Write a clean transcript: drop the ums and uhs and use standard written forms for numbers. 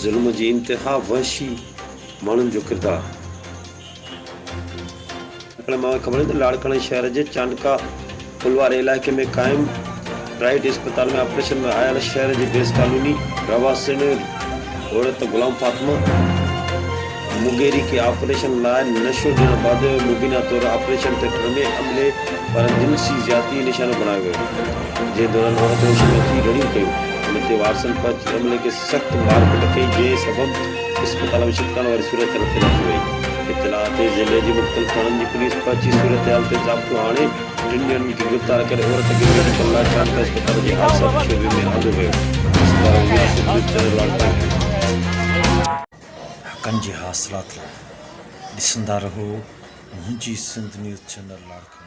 ज़ुल्म जी इंतिहा वहशी माण्हुनि जो किरदारु। मां ख़बर आहे त लाड़काना शहर जे चांडका पुल वारे इलाइक़े में क़ाइम प्राइवेट अस्पताल में ऑपरेशन में आयल शहर जी बेस कॉलोनी रवासिन औरत गुलाम फातिमा मुगेरी के ऑपरेशन लाइ नशो ॾियण बाद मुबीना तौर ऑपरेशन थिएटर में अमले पर जिनसी ज़्यादती निशानो बणायो वियो, जंहिं दौरान औरत होश में अची रड़ियूं कयूं। उन ते वारसनि पच अमले खे सख़्त मारकुट कई, जंहिं सबबि अस्पताल में शिफ्ट करण वारी सूरत रखी वई। इतला ते ज़िले जी मुख़्तलिफ़ थाणनि जी पुलिस पची सूरत हाल ते ज़ाब्तो आणे टिनि ॼणनि खे गिरफ़्तार करे औरत खे मेडिकल लाइ चांडका अस्पताल जे हादसा शोबे में आंदो वियो। हक़नि जे हासिलात लाइ ॾिसंदा रहो मुंहिंजी सिंध न्यूज़ चैनल लाड़काना।